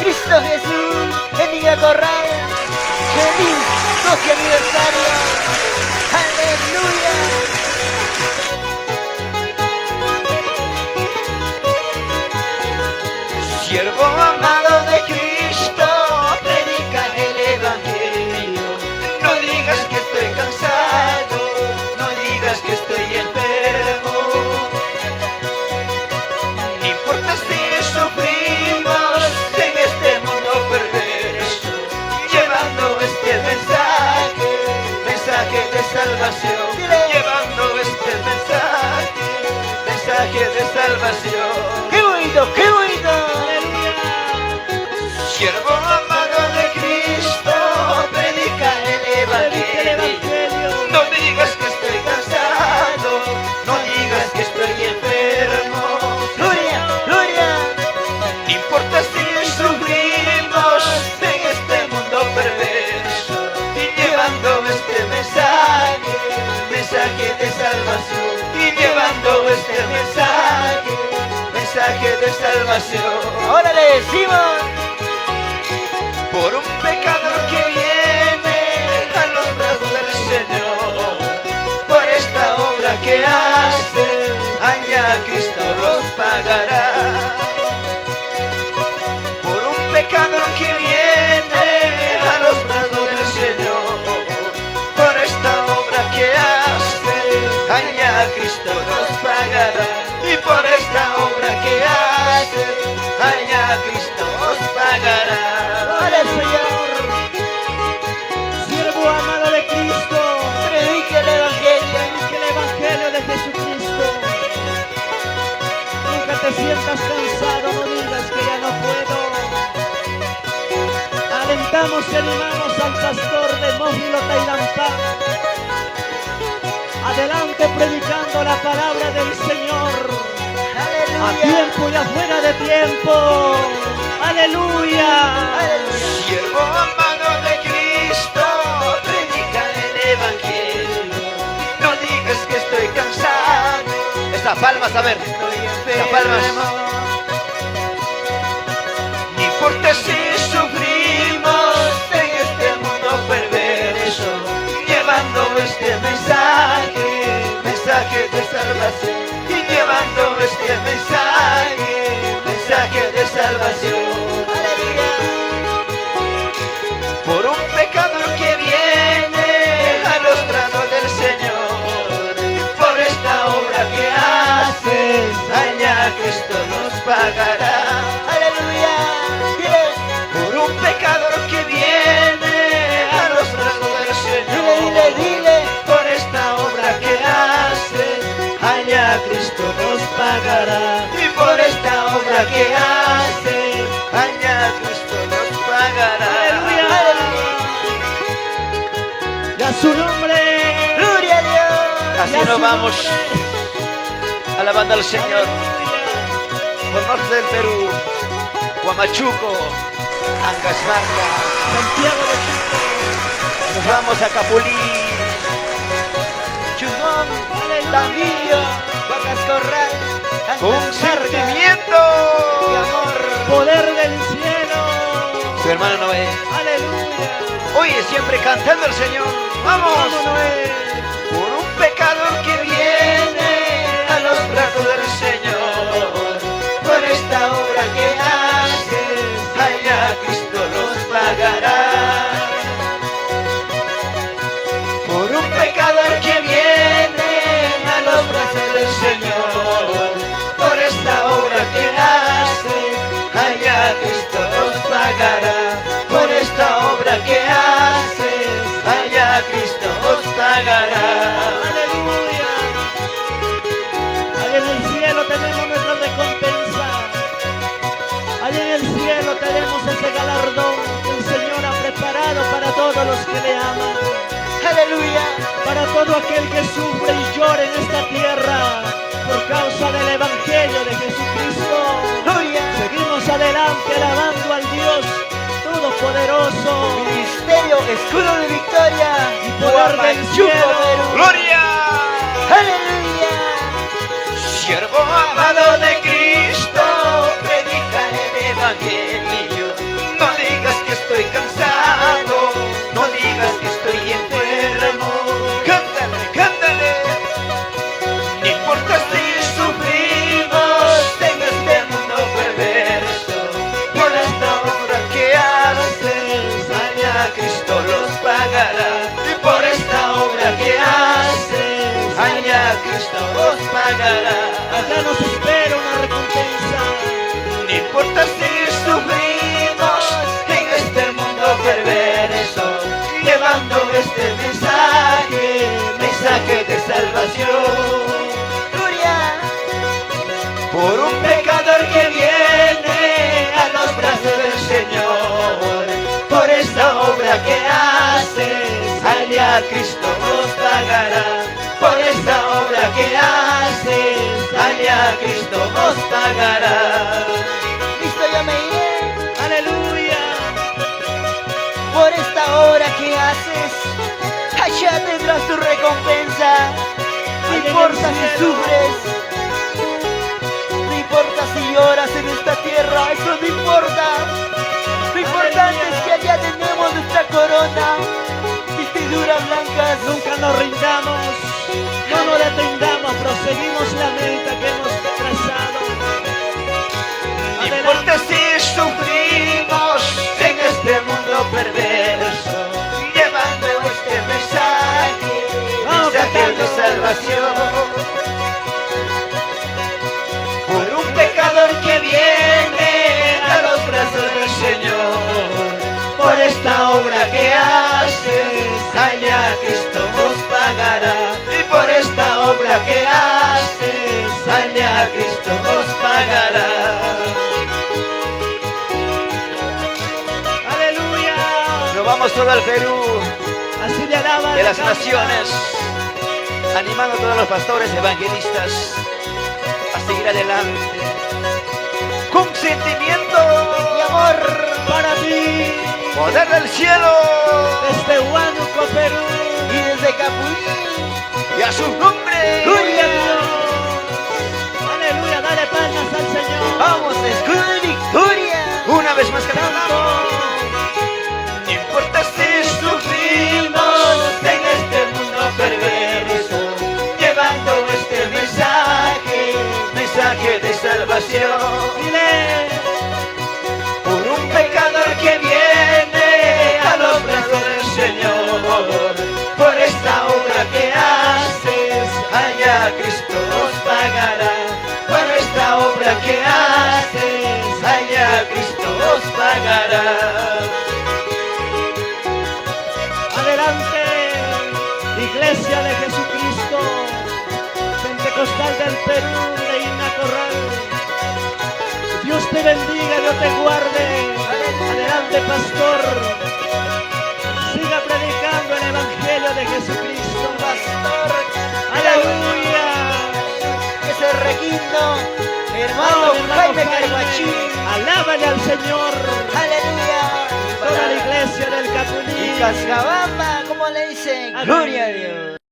Cristo Jesús, bendiga Corral. Feliz 12 aniversario. Aleluya. Siervo amado de Cristo, predica el Evangelio. No digas que estoy cansado, no digas que estoy enfermo. No importa si sufrimos en este mundo perverso, llevando este mensaje, mensaje de salvación, llevando este mensaje de salvación. ¡Qué bonito, qué bonito! Siervo amado de Cristo, predica el Evangelio. No digas que estoy cansado, no digas que estoy enfermo. ¡Gloria, gloria! No importa si sufrimos en este mundo perverso, y llevando este mensaje, mensaje de salvación, y llevando este mensaje de salvación. Ahora le decimos. Por un pecador que viene a los brazos del Señor, por esta obra que hace, allá Cristo los pagará. Por un pecador que viene a los brazos del Señor, por esta obra que hace, allá Cristo los pagará. Y por esta obra que hace, allá Cristo los pagará. ¡Ora, Señor! Siervo amado de Cristo, Predica el Evangelio. predica el Evangelio de Jesucristo. Nunca te sientas cansado, no digas que ya no puedo. Alentamos y animamos al pastor de Mófilo Tailampá. Adelante predicando la palabra del Señor. A ¡Aleluya! tiempo y afuera de tiempo. ¡Aleluya! Siervo amado de Cristo, predica el Evangelio. No digas que estoy cansado. Estas palmas, a ver, estas palmas. No importa si sufrimos en este mundo perverso, llevando este mensaje de salvación, y llevando este mensaje de salvación. Por un pecador que viene a los brazos del Señor, por esta obra que haces, allá Cristo nos pagará. ¡Aleluya! Dile, Por un pecador que viene a los brazos del Señor, dile. por esta obra que haces, allá Cristo nos pagará. Y por esta obra que haces, allá Cristo nos pagará. Y a su nombre. ¡Gloria a Dios! Así nos vamos alabando al Señor por norte del Perú, Huamachuco, Angasmarca, Santiago de nos vamos a Capulí, Chumón, Tambillo, Vacas Corral, con Angasmarca, sentimiento. y amor. poder del cielo. Su hermano Noé, Aleluya. oye siempre cantando al Señor. Vamos, Vamos. Noé. Por un pecador que viene a los brazos del Señor, por esta obra que haces, allá Cristo nos pagará. Por un pecador que viene a los brazos del Señor, por esta obra que haces, allá Cristo nos pagará. Por esta obra que haces, allá Cristo nos pagará. Aleluya. Allá en el cielo tenemos nuestra recompensa. Allá en el cielo tenemos ese galardón que el Señor ha preparado para todos los que le aman. ¡Aleluya! Para todo aquel que sufre y llora en esta tierra por causa del Evangelio de Jesucristo. ¡Gloria! Seguimos adelante alabando al Dios Todopoderoso. Ministerio Escudo de Victoria Y poder del Huamachuco, cielo. Perú. ¡Gloria! ¡Aleluya! Siervo amado de Cristo, predica el Evangelio. Cristo os pagará. Allá nos espera una recompensa. No importa si sufrimos en este mundo perverso, llevando este mensaje, mensaje de salvación. Gloria. Por un pecador que viene a los brazos del Señor, por esta obra que haces, allá Cristo nos pagará. Por esta obra que haces, allá Cristo nos pagará. Cristo, yo me iré Aleluya. por esta obra que haces. Allá tendrás tu recompensa. No Allá en el importa si cielo. sufres. No importa si lloras en esta tierra. Eso no importa. Lo importante es que allá tenemos nuestra corona. Vestiduras blancas. Nunca nos rindamos, no nos detengamos, proseguimos la meta que hemos trazado. No importa si sufrimos en este mundo perverso, llevando este mensaje, Vamos mensaje de cantando. salvación. Por un pecador que viene a los brazos del Señor, por esta obra que haces, allá Cristo nos pagará. Y por esta obra que haces, allá Cristo nos pagará. Aleluya. Nos vamos todo al Perú, Así le alaba. de le las canta. naciones, animando a todos los pastores evangelistas a seguir adelante con sentimiento Mi amor. Para ti, poder del cielo desde Huánuco, Perú. Y desde Capulí. y a su nombre. Gloria a Dios. Aleluya, dale palmas al Señor. Vamos, escudo de victoria. Una vez más cantamos. No importa si sufrimos en este mundo perverso, llevando este mensaje, mensaje de salvación. Dile. Por un pecador que viene a los brazos del Señor, por esta obra que haces, allá Cristo nos pagará. Por esta obra que haces, allá Cristo nos pagará. Adelante, Iglesia de Jesucristo, Pentecostal del Perú, Reina Corral. Dios te bendiga, Dios te guarde. Adelante, pastor. Siga predicando el Evangelio de Jesucristo. Pastor. Aleluya. Ese requinto. Hermano Vamos, hermano Jaime Jaime. Carguachín. Alábale al Señor. Aleluya. Toda la iglesia del Y Capulí. Cascabamba, como le dicen. Amén. Gloria a Dios.